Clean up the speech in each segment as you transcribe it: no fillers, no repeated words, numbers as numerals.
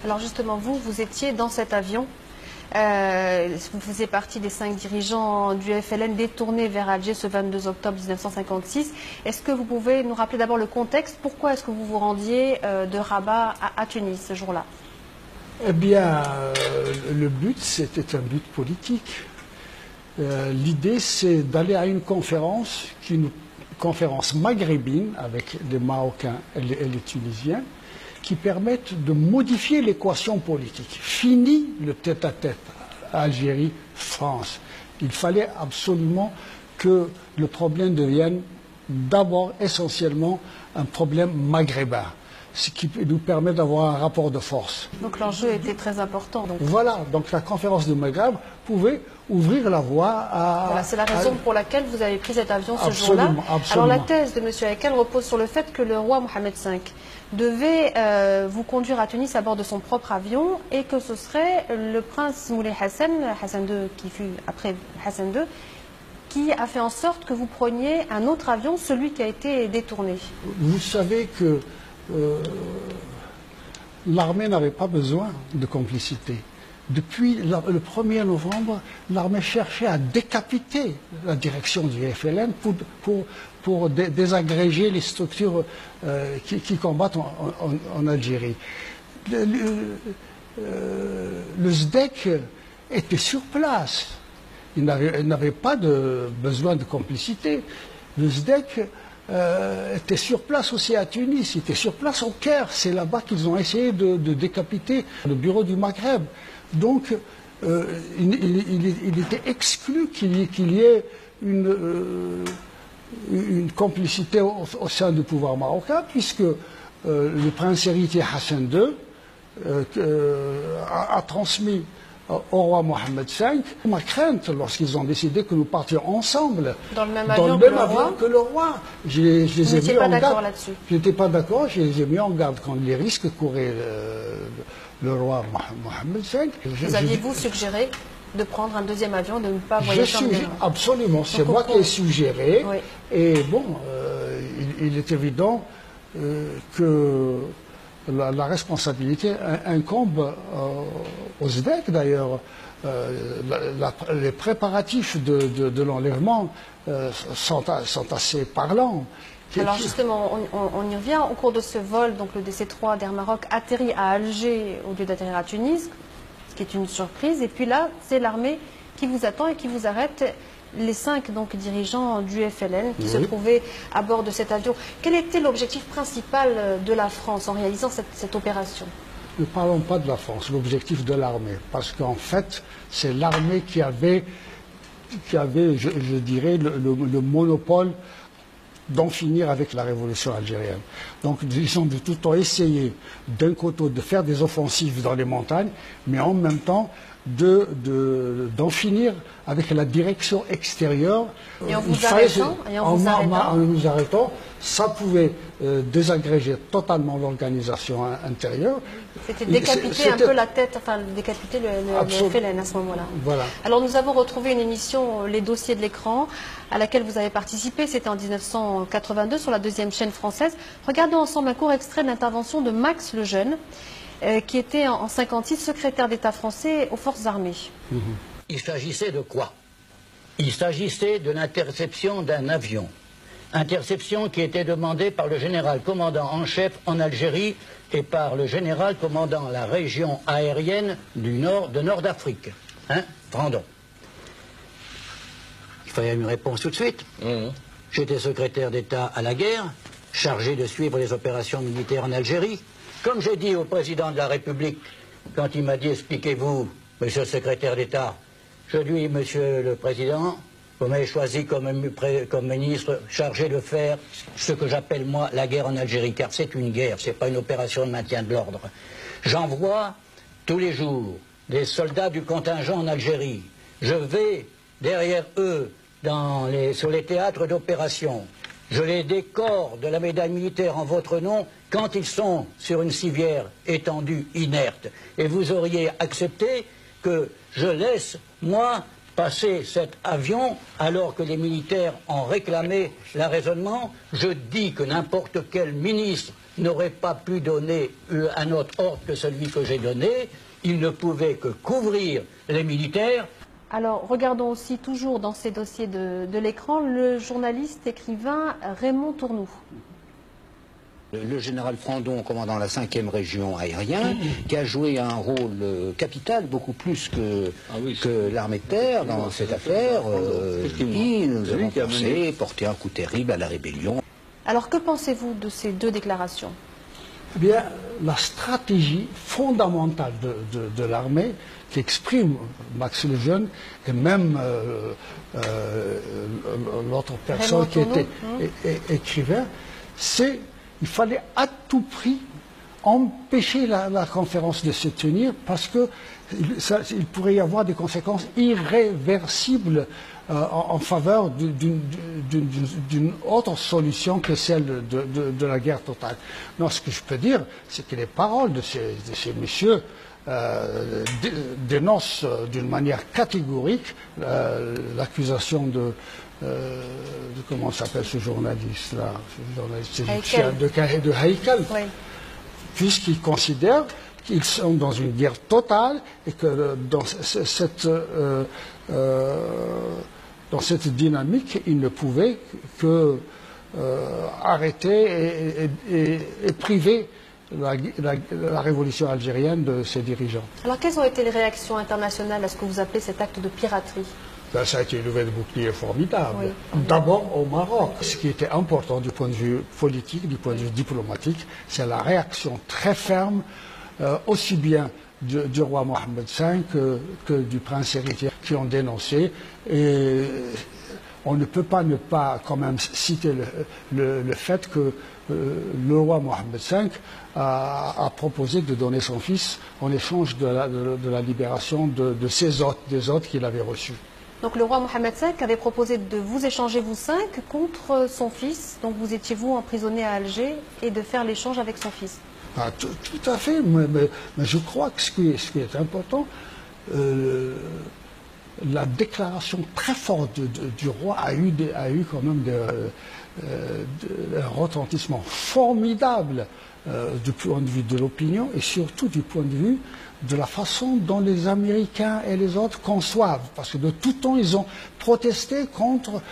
Alors justement, vous étiez dans cet avion. Vous faisiez partie des 5 dirigeants du FLN détournés vers Alger ce 22 octobre 1956. Est-ce que vous pouvez nous rappeler d'abord le contexte? Pourquoi est-ce que vous vous rendiez de Rabat à Tunis ce jour-là? Eh bien, le but, c'était un but politique. L'idée, c'est d'aller à une conférence, conférence maghrébine avec les Marocains et les Tunisiens, qui permettent de modifier l'équation politique. Fini le tête-à-tête Algérie-France. Il fallait absolument que le problème devienne d'abord essentiellement un problème maghrébin, ce qui nous permet d'avoir un rapport de force. Donc l'enjeu était très important. Donc. Voilà, donc la conférence du Maghreb pouvait ouvrir la voie à... Voilà, c'est la raison pour laquelle vous avez pris cet avion ce absolument, jour-là. absolument. Alors la thèse de M. Hakel repose sur le fait que le roi Mohamed V devait vous conduire à Tunis à bord de son propre avion et que ce serait le prince Moulay Hassan, Hassan II qui fut après Hassan II, qui a fait en sorte que vous preniez un autre avion, celui qui a été détourné. Vous savez que l'armée n'avait pas besoin de complicité. Depuis le 1er novembre, l'armée cherchait à décapiter la direction du FLN pour désagréger les structures qui combattent en Algérie. Le SDEC était sur place. Il n'avait pas besoin de complicité. Le SDEC était sur place aussi à Tunis, il était sur place au Caire. C'est là-bas qu'ils ont essayé de décapiter le bureau du Maghreb. Donc, il était exclu qu'il y ait une complicité au sein du pouvoir marocain, puisque le prince héritier Hassan II a transmis au roi Mohamed V ma crainte lorsqu'ils ont décidé que nous partions ensemble dans le même avion que le roi. Je n'étais pas d'accord là-dessus. Je n'étais pas d'accord, je les ai mis en garde contre les risques courait le roi Mohamed V. Vous aviez-vous suggéré de prendre un deuxième avion, de ne pas voyager en avion? Absolument, c'est moi qui ai suggéré. Oui. Et bon, il est évident que la responsabilité incombe aux SDEC d'ailleurs. Les préparatifs de l'enlèvement sont assez parlants. Alors justement, on y revient. Au cours de ce vol, donc le DC-3 d'Air Maroc atterrit à Alger au lieu d'atterrir à Tunis, ce qui est une surprise. Et puis là, c'est l'armée qui vous attend et qui vous arrête. Les 5 donc, dirigeants du FLN qui se trouvaient à bord de cet avion. Quel était l'objectif principal de la France en réalisant cette opération? Ne parlons pas de la France, l'objectif de l'armée. Parce qu'en fait, c'est l'armée qui avait je dirais, le monopole d'en finir avec la révolution algérienne. Donc ils ont de tout temps essayé, d'un côté, de faire des offensives dans les montagnes, mais en même temps d'en finir avec la direction extérieure. Et en vous arrêtant, ça pouvait désagréger totalement l'organisation intérieure. C'était décapiter un peu la tête, enfin décapiter le FLN à ce moment-là. Voilà. Alors nous avons retrouvé une émission, Les Dossiers de l'écran, à laquelle vous avez participé, c'était en 1982 sur la 2e chaîne française. Regardons ensemble un court extrait d'intervention de Max Lejeune, qui était en 1956 secrétaire d'État français aux forces armées. Il s'agissait de quoi? Il s'agissait de l'interception d'un avion. Interception qui était demandée par le général commandant en chef en Algérie et par le général commandant la région aérienne de Nord d'Afrique. Hein? Vendons. Il fallait une réponse tout de suite. J'étais secrétaire d'État à la guerre, chargé de suivre les opérations militaires en Algérie. Comme j'ai dit au président de la République, quand il m'a dit « Expliquez-vous, monsieur le secrétaire d'État », je lui ai dit « Monsieur le Président, vous m'avez choisi comme ministre chargé de faire ce que j'appelle moi la guerre en Algérie, car c'est une guerre, c'est pas une opération de maintien de l'ordre. J'envoie tous les jours des soldats du contingent en Algérie. Je vais derrière eux sur les théâtres d'opération. Je les décore de la médaille militaire en votre nom quand ils sont sur une civière étendue, inerte. Et vous auriez accepté que je laisse, moi, passer cet avion alors que les militaires en réclamaient l'arraisonnement. Je dis que n'importe quel ministre n'aurait pas pu donner un autre ordre que celui que j'ai donné. Il ne pouvait que couvrir les militaires. Alors, regardons aussi toujours dans ces dossiers de l'écran le journaliste écrivain Raymond Tournoux. Le général Frandon, commandant la 5e région aérienne, qui a joué un rôle capital, beaucoup plus que l'armée de terre dans cette affaire, qui nous avons porté un coup terrible à la rébellion. Alors, que pensez-vous de ces deux déclarations? Eh bien, la stratégie fondamentale de l'armée qu'exprime Max Lejeune et même l'autre personne qui était écrivain, c'est qu'il fallait à tout prix empêcher la conférence de se tenir parce qu'il pourrait y avoir des conséquences irréversibles en faveur d'une autre solution que celle de la guerre totale. Non, ce que je peux dire, c'est que les paroles de ces messieurs dénoncent d'une manière catégorique l'accusation de comment s'appelle ce journaliste-là, ce journaliste égyptien de Haïkel, oui. Puisqu'ils considèrent qu'ils sont dans une guerre totale et que dans cette dynamique, ils ne pouvaient que arrêter et priver la révolution algérienne de ses dirigeants. Alors, quelles ont été les réactions internationales à ce que vous appelez cet acte de piraterie? Ben, ça a été une levée de bouclier formidable. Oui. D'abord au Maroc. Ce qui était important du point de vue politique, du point de vue diplomatique, c'est la réaction très ferme, aussi bien du roi Mohammed V que du prince héritier, qui ont dénoncé. Et on ne peut pas ne pas quand même citer le fait que le roi Mohammed V a proposé de donner son fils en échange de la libération de ses hôtes, des hôtes qu'il avait reçus. Donc le roi Mohammed V avait proposé de vous échanger vous 5 contre son fils, donc vous étiez vous emprisonné à Alger, et de faire l'échange avec son fils. Ah, tout à fait, mais je crois que ce qui est important, la déclaration très forte du roi a eu quand même un retentissement formidable du point de vue de l'opinion et surtout du point de vue de la façon dont les Américains et les autres conçoivent. Parce que de tout temps, ils ont protesté contre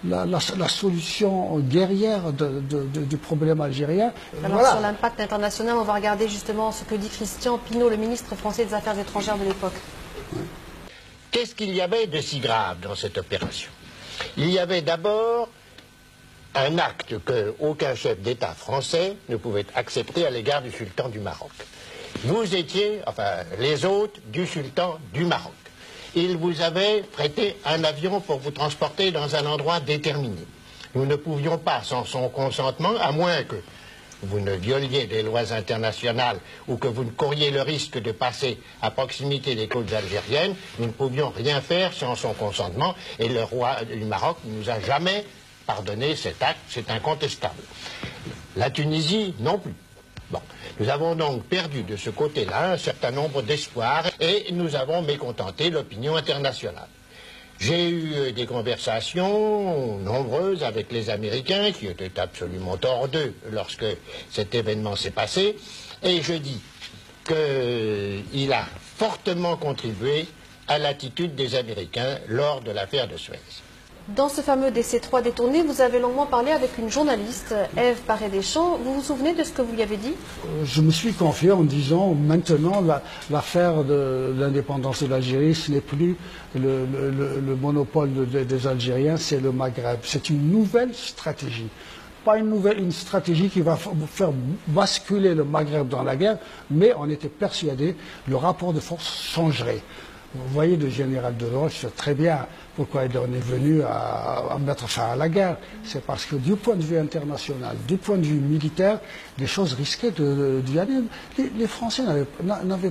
la solution guerrière du problème algérien. Alors voilà. Sur l'impact international, on va regarder justement ce que dit Christian Pineau, le ministre français des Affaires étrangères de l'époque. Oui. Qu'est-ce qu'il y avait de si grave dans cette opération? Il y avait d'abord un acte qu'aucun chef d'État français ne pouvait accepter à l'égard du sultan du Maroc. Vous étiez, enfin les hôtes du sultan du Maroc. Il vous avait prêté un avion pour vous transporter dans un endroit déterminé. Nous ne pouvions pas, sans son consentement, à moins que vous ne violiez des lois internationales ou que vous ne couriez le risque de passer à proximité des côtes algériennes, nous ne pouvions rien faire sans son consentement et le roi du Maroc ne nous a jamais pardonné cet acte, c'est incontestable. La Tunisie non plus. Bon, nous avons donc perdu de ce côté-là un certain nombre d'espoirs et nous avons mécontenté l'opinion internationale. J'ai eu des conversations nombreuses avec les Américains qui étaient absolument hors d'eux lorsque cet événement s'est passé et je dis qu'il a fortement contribué à l'attitude des Américains lors de l'affaire de Suez. Dans ce fameux DC3 détourné, vous avez longuement parlé avec une journaliste, Ève Paré-Deschamps. Vous vous souvenez de ce que vous lui avez dit? Je me suis confié en disant maintenant l'affaire de l'indépendance de l'Algérie, ce n'est plus le monopole des Algériens, c'est le Maghreb. C'est une nouvelle stratégie. Pas une stratégie qui va faire basculer le Maghreb dans la guerre, mais on était persuadé que le rapport de force changerait. Vous voyez, le général de Gaulle sait très bien pourquoi il en est venu à mettre fin à la guerre. C'est parce que du point de vue international, du point de vue militaire, les choses risquaient d'y aller. Les Français avaient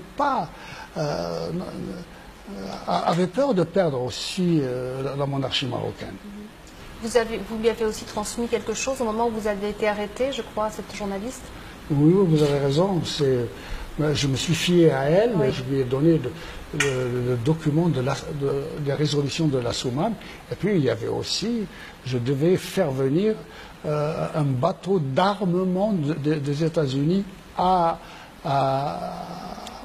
peur de perdre aussi la monarchie marocaine. Vous lui avez aussi transmis quelque chose au moment où vous avez été arrêté, je crois, cette journaliste? Oui, vous avez raison. Je me suis fié à elle, Oui. je lui ai donné le document des résolutions de la Soumane. Et puis il y avait aussi, je devais faire venir un bateau d'armement des États-Unis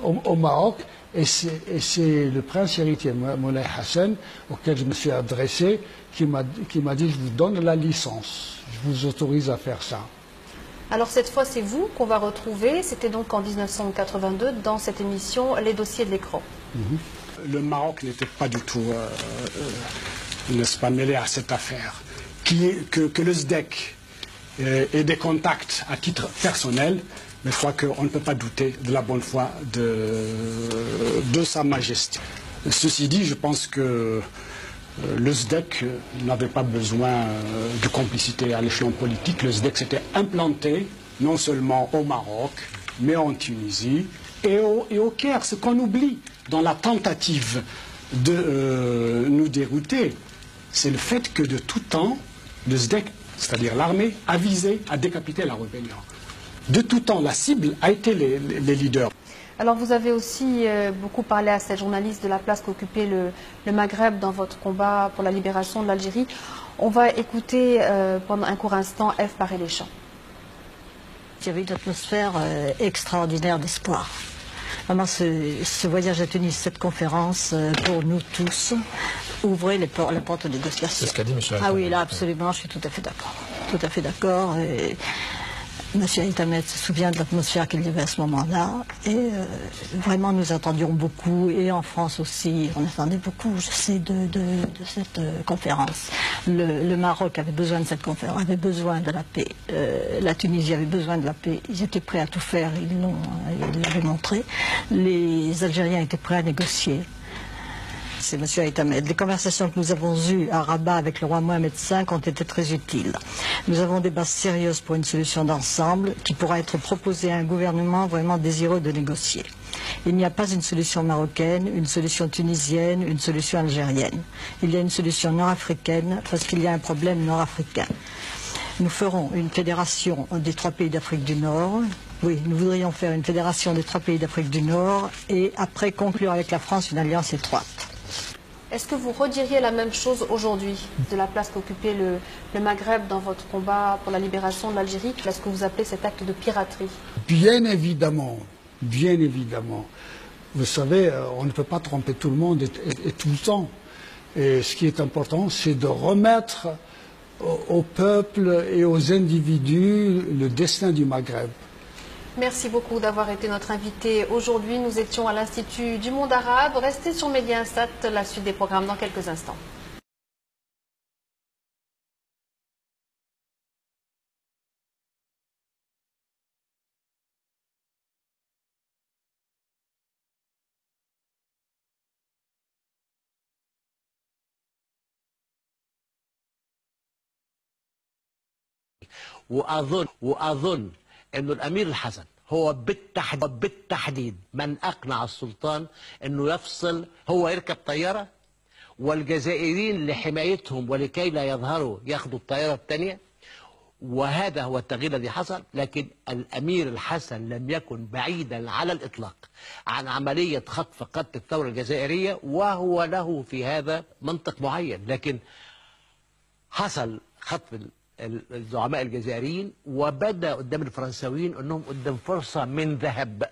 au Maroc. Et c'est le prince héritier, Moulay Hassan, auquel je me suis adressé, qui m'a dit, je vous donne la licence, je vous autorise à faire ça. Alors cette fois, c'est vous qu'on va retrouver. C'était donc en 1982 dans cette émission Les dossiers de l'écran. Le Maroc n'était pas du tout, n'est-ce pas, mêlé à cette affaire. Que le SDEC ait des contacts à titre personnel, mais je crois qu'on ne peut pas douter de la bonne foi de Sa Majesté. Ceci dit, je pense que le SDEC n'avait pas besoin de complicité à l'échelon politique. Le SDEC s'était implanté non seulement au Maroc, mais en Tunisie et au Caire. Ce qu'on oublie dans la tentative de nous dérouter, c'est le fait que de tout temps, le SDEC, c'est-à-dire l'armée, a visé à décapiter la rébellion. De tout temps, la cible a été les leaders. Alors vous avez aussi beaucoup parlé à cette journaliste de la place qu'occupait le Maghreb dans votre combat pour la libération de l'Algérie. On va écouter pendant un court instant Ève Paré-Deschamps. Il y avait une atmosphère extraordinaire d'espoir. Vraiment, ce voyage à Tunis, cette conférence, pour nous tous, ouvrait la porte aux négociations. C'est ce qu'a dit M. Ah oui, là, absolument, je suis tout à fait d'accord. Tout à fait d'accord. M. Haït-Ahmed se souvient de l'atmosphère qu'il y avait à ce moment-là. Et vraiment, nous attendions beaucoup. Et en France aussi, on attendait beaucoup, je sais, de cette conférence. Le Maroc avait besoin de cette conférence, avait besoin de la paix. La Tunisie avait besoin de la paix. Ils étaient prêts à tout faire, ils l'avaient montré. Les Algériens étaient prêts à négocier. C'est M. Haït-Ahmed. Les conversations que nous avons eues à Rabat avec le roi Mohamed V ont été très utiles. Nous avons des bases sérieuses pour une solution d'ensemble qui pourra être proposée à un gouvernement vraiment désireux de négocier. Il n'y a pas une solution marocaine, une solution tunisienne, une solution algérienne. Il y a une solution nord-africaine parce qu'il y a un problème nord-africain. Nous ferons une fédération des 3 pays d'Afrique du Nord. Oui, nous voudrions faire une fédération des 3 pays d'Afrique du Nord et après conclure avec la France une alliance étroite. Est-ce que vous rediriez la même chose aujourd'hui de la place qu'occupait le Maghreb dans votre combat pour la libération de l'Algérie? Est-ce que vous appelez cet acte de piraterie? Bien évidemment, bien évidemment. Vous savez, on ne peut pas tromper tout le monde et tout le temps. Et ce qui est important, c'est de remettre au peuple et aux individus le destin du Maghreb. Merci beaucoup d'avoir été notre invité aujourd'hui. Nous étions à l'Institut du monde arabe. Restez sur Média Instat, la suite des programmes dans quelques instants. وأظن أنه الأمير الحسن هو بالتحديد من أقنع السلطان أنه يفصل، هو يركب طيارة والجزائريين لحمايتهم ولكي لا يظهروا ياخدوا الطيارة الثانية، وهذا هو التغيير الذي حصل. لكن الأمير الحسن لم يكن بعيدا على الإطلاق عن عملية خطف قادة الثورة الجزائرية، وهو له في هذا منطق معين. لكن حصل خطف الزعماء الجزائريين وبدا قدام الفرنساويين انهم قدام فرصه من ذهب